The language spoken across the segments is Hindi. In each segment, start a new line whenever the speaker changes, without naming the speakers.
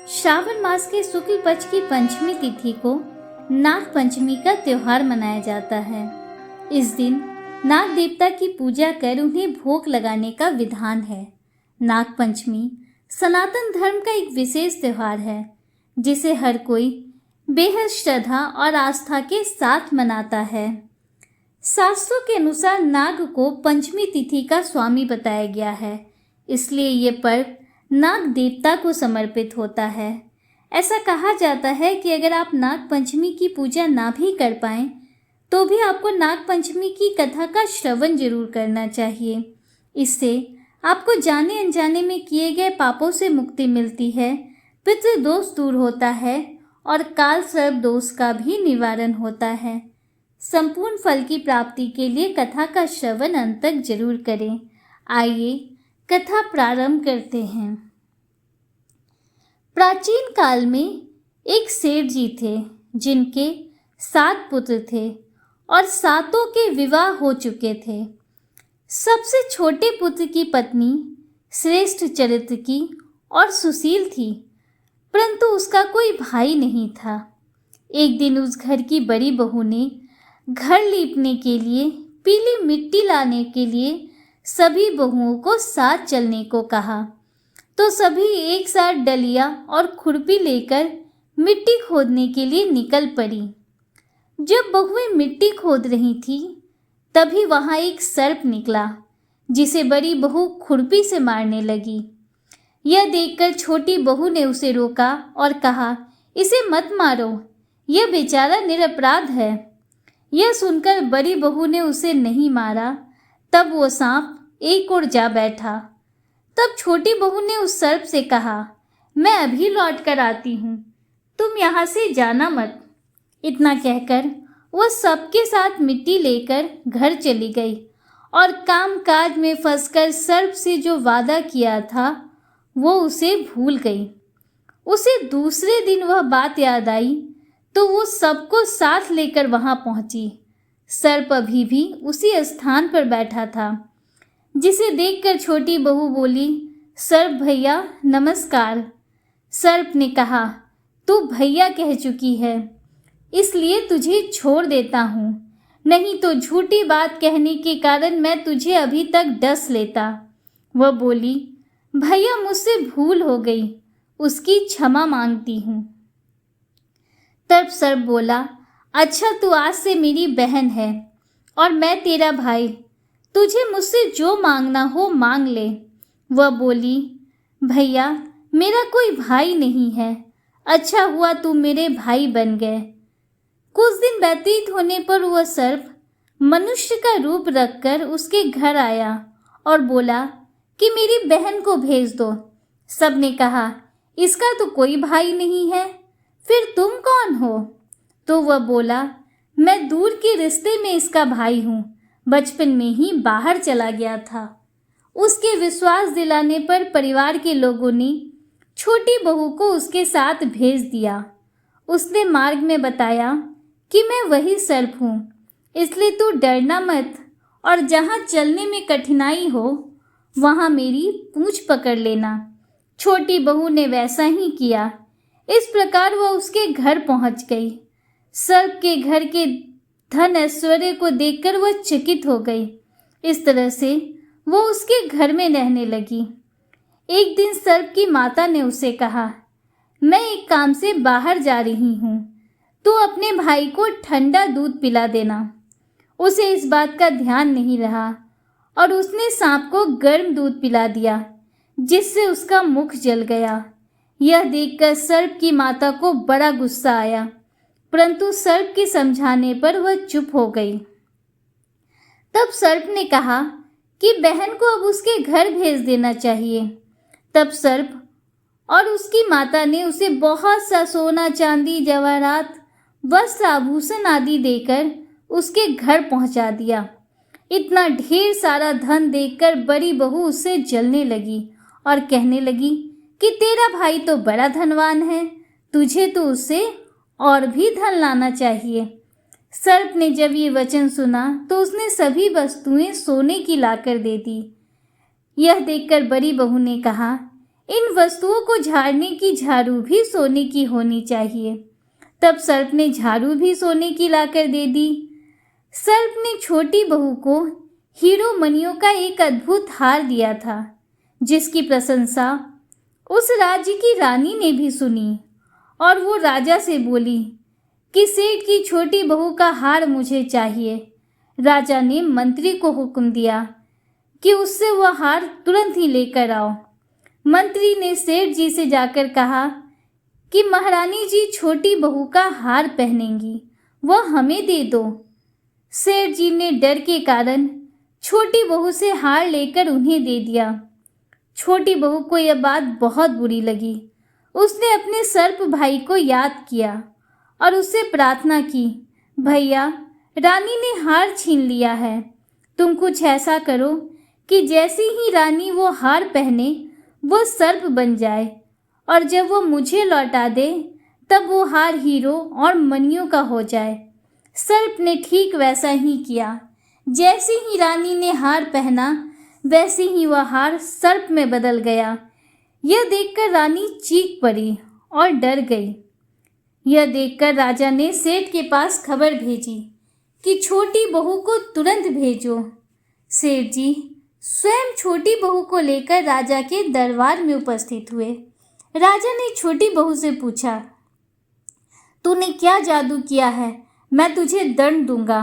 श्रावण मास के शुक्ल पक्ष की पंचमी तिथि को नाग पंचमी का त्योहार मनाया जाता है। इस दिन नाग देवता की पूजा कर उन्हें भोग लगाने का विधान है। नाग पंचमी सनातन धर्म का एक विशेष त्योहार है जिसे हर कोई बेहद श्रद्धा और आस्था के साथ मनाता है। शास्त्रों के अनुसार नाग को पंचमी तिथि का स्वामी बताया गया है, इसलिए ये पर्व नाग देवता को समर्पित होता है। ऐसा कहा जाता है कि अगर आप नाग पंचमी की पूजा ना भी कर पाएं तो भी आपको नाग पंचमी की कथा का श्रवण जरूर करना चाहिए। इससे आपको जाने अनजाने में किए गए पापों से मुक्ति मिलती है, पितृदोष दूर होता है और काल सर्प दोष का भी निवारण होता है। संपूर्ण फल की प्राप्ति के लिए कथा का श्रवण अंत तक जरूर करें। आइए कथा प्रारंभ करते हैं। प्राचीन काल में एक सेठ जी थे जिनके 7 पुत्र थे और 7 के विवाह हो चुके थे। सबसे छोटे पुत्र की पत्नी श्रेष्ठ चरित्र की और सुशील थी, परंतु उसका कोई भाई नहीं था। एक दिन उस घर की बड़ी बहू ने घर लीपने के लिए पीली मिट्टी लाने के लिए सभी बहुओं को साथ चलने को कहा, तो सभी एक साथ डलिया और खुरपी लेकर मिट्टी खोदने के लिए निकल पड़ी। जब बहुएं मिट्टी खोद रही थी तभी वहां एक सर्प निकला जिसे बड़ी बहू खुरपी से मारने लगी। यह देखकर छोटी बहू ने उसे रोका और कहा, इसे मत मारो, यह बेचारा निरपराध है। यह सुनकर बड़ी बहू ने उसे नहीं मारा। तब वो सांप एक ओर जा बैठा। तब छोटी बहू ने उस सर्प से कहा, मैं अभी लौट कर आती हूँ, तुम यहाँ से जाना मत। इतना कहकर वह सबके साथ मिट्टी लेकर घर चली गई और कामकाज में फंसकर सर्प से जो वादा किया था वो उसे भूल गई। उसे दूसरे दिन वह बात याद आई तो वो सबको साथ लेकर वहां पहुंची। सर्प अभी भी उसी स्थान पर बैठा था, जिसे देखकर छोटी बहू बोली, सर्प भैया नमस्कार। सर्प ने कहा, तू भैया कह चुकी है इसलिए तुझे छोड़ देता हूँ, नहीं तो झूठी बात कहने के कारण मैं तुझे अभी तक डस लेता। वह बोली, भैया मुझसे भूल हो गई, उसकी क्षमा मांगती हूँ। तब सर्प बोला, अच्छा तू आज से मेरी बहन है और मैं तेरा भाई, तुझे मुझसे जो मांगना हो मांग ले। वह बोली, भैया मेरा कोई भाई नहीं है, अच्छा हुआ तू मेरे भाई बन गए। कुछ दिन व्यतीत होने पर वह सर्प मनुष्य का रूप रखकर उसके घर आया और बोला कि मेरी बहन को भेज दो। सबने कहा, इसका तो कोई भाई नहीं है, फिर तुम कौन हो? तो वह बोला, मैं दूर के रिश्ते में इसका भाई हूँ, बचपन में ही बाहर चला गया था। उसके विश्वास दिलाने पर परिवार के लोगों ने छोटी बहू को उसके साथ भेज दिया। उसने मार्ग में बताया कि मैं वही सर्प हूँ, इसलिए तू डरना मत और जहाँ चलने में कठिनाई हो वहाँ मेरी पूंछ पकड़ लेना। छोटी बहू ने वैसा ही किया। इस प्रकार वह उसके घर पहुंच गई। सर्प के घर के धन ऐश्वर्य को देखकर वह चकित हो गई। इस तरह से वो उसके घर में रहने लगी। एक दिन सर्प की माता ने उसे कहा, मैं एक काम से बाहर जा रही हूँ, तू अपने भाई को ठंडा दूध पिला देना। उसे इस बात का ध्यान नहीं रहा और उसने सांप को गर्म दूध पिला दिया, जिससे उसका मुख जल गया। यह देखकर सर्प की माता को बड़ा गुस्सा आया, परंतु सर्प के समझाने पर वह चुप हो गई। तब सर्प ने कहा कि बहन को अब उसके घर भेज देना चाहिए। तब सर्प और उसकी माता ने उसे बहुत सा सोना चांदी जवाहरात वस्त्र आभूषण आदि देकर उसके घर पहुंचा दिया। इतना ढेर सारा धन देखकर बड़ी बहू उससे जलने लगी और कहने लगी कि तेरा भाई तो बड़ा धनवान है, तुझे तो उससे और भी धन लाना चाहिए। सर्प ने जब ये वचन सुना तो उसने सभी वस्तुएं सोने की लाकर दे दी। यह देखकर बड़ी बहू ने कहा, इन वस्तुओं को झाड़ने की झाड़ू भी सोने की होनी चाहिए। तब सर्प ने झाड़ू भी सोने की लाकर दे दी। सर्प ने छोटी बहू को हीरो मणियों का एक अद्भुत हार दिया था, जिसकी प्रशंसा उस राज्य की रानी ने भी सुनी और वो राजा से बोली कि सेठ की छोटी बहू का हार मुझे चाहिए। राजा ने मंत्री को हुक्म दिया कि उससे वह हार तुरंत ही लेकर आओ। मंत्री ने सेठ जी से जाकर कहा कि महारानी जी छोटी बहू का हार पहनेंगी, वह हमें दे दो। सेठ जी ने डर के कारण छोटी बहू से हार लेकर उन्हें दे दिया। छोटी बहू को यह बात बहुत बुरी लगी। उसने अपने सर्प भाई को याद किया और उससे प्रार्थना की, भैया, रानी ने हार छीन लिया है। तुम कुछ ऐसा करो कि जैसे ही रानी वो हार पहने वो सर्प बन जाए, और जब वो मुझे लौटा दे तब वो हार हीरो और मणियों का हो जाए। सर्प ने ठीक वैसा ही किया। जैसे ही रानी ने हार पहना वैसे ही वह हार सर्प में बदल गया। यह देखकर रानी चीख पड़ी और डर गई। यह देखकर राजा ने सेठ के पास खबर भेजी कि छोटी बहू को तुरंत भेजो। सेठ जी स्वयं छोटी बहू को लेकर राजा के दरबार में उपस्थित हुए। राजा ने छोटी बहू से पूछा, तूने क्या जादू किया है? मैं तुझे दंड दूंगा।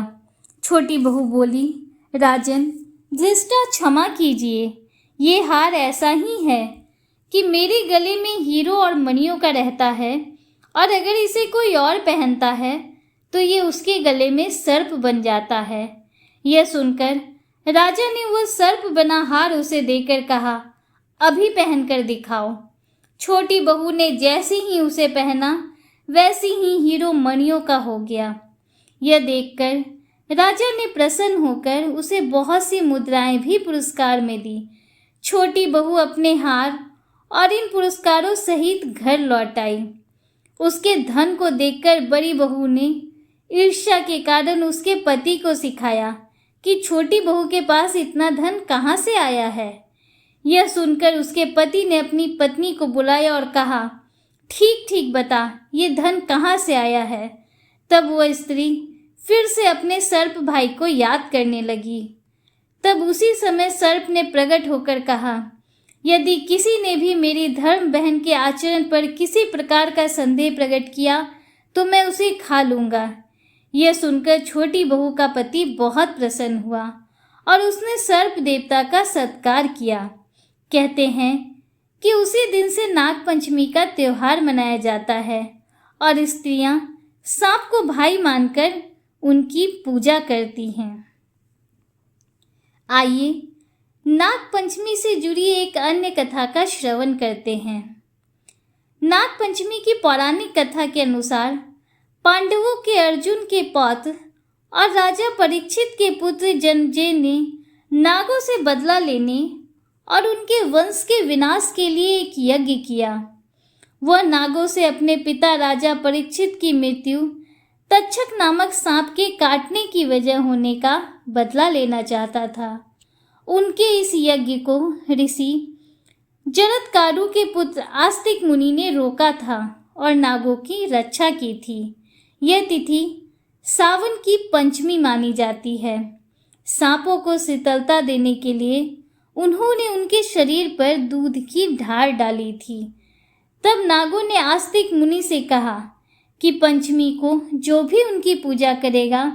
छोटी बहू बोली, राजन, धृष्टा क्षमा कीजिए। ये हार ऐसा ही है कि मेरे गले में हीरो और मणियों का रहता है, और अगर इसे कोई और पहनता है तो ये उसके गले में सर्प बन जाता है। यह सुनकर राजा ने वो सर्प बना हार उसे देकर कहा, अभी पहन कर दिखाओ। छोटी बहू ने जैसे ही उसे पहना वैसे ही हीरो मणियों का हो गया। यह देखकर राजा ने प्रसन्न होकर उसे बहुत सी मुद्राएं भी पुरस्कार में दी। छोटी बहू अपने हार और इन पुरस्कारों सहित घर लौट आई। उसके धन को देखकर बड़ी बहू ने ईर्ष्या के कारण उसके पति को सिखाया कि छोटी बहू के पास इतना धन कहाँ से आया है। यह सुनकर उसके पति ने अपनी पत्नी को बुलाया और कहा, ठीक ठीक बता, ये धन कहाँ से आया है। तब वह स्त्री फिर से अपने सर्प भाई को याद करने लगी। तब उसी समय सर्प ने प्रकट होकर कहा, यदि किसी ने भी मेरी धर्म बहन के आचरण पर किसी प्रकार का संदेह प्रकट किया तो मैं उसे खा लूँगा। यह सुनकर छोटी बहू का पति बहुत प्रसन्न हुआ और उसने सर्प देवता का सत्कार किया। कहते हैं कि उसी दिन से नाग पंचमी का त्योहार मनाया जाता है और स्त्रियां सांप को भाई मानकर उनकी पूजा करती हैं। आइए नाग पंचमी से जुड़ी एक अन्य कथा का श्रवण करते हैं। नाग पंचमी की पौराणिक कथा के अनुसार पांडवों के अर्जुन के पौत्र और राजा परीक्षित के पुत्र जनमेजय ने नागों से बदला लेने और उनके वंश के विनाश के लिए एक यज्ञ किया। वह नागों से अपने पिता राजा परीक्षित की मृत्यु तक्षक नामक सांप के काटने की वजह होने का बदला लेना चाहता था। उनके इस यज्ञ को ऋषि जरत्कारु के पुत्र आस्तिक मुनि ने रोका था और नागों की रक्षा की थी। यह तिथि सावन की पंचमी मानी जाती है। सांपों को शीतलता देने के लिए उन्होंने उनके शरीर पर दूध की धार डाली थी। तब नागों ने आस्तिक मुनि से कहा कि पंचमी को जो भी उनकी पूजा करेगा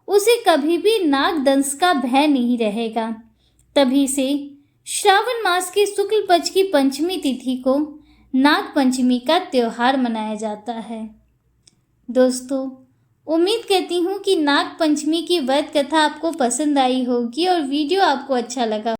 उसे कभी भी नाग दंश का भय नहीं रहेगा। तभी से श्रावण मास के शुक्ल पक्ष की पंचमी तिथि को नाग पंचमी का त्योहार मनाया जाता है। दोस्तों, उम्मीद करती हूँ कि नाग पंचमी की व्रत कथा आपको पसंद आई होगी और वीडियो आपको अच्छा लगा।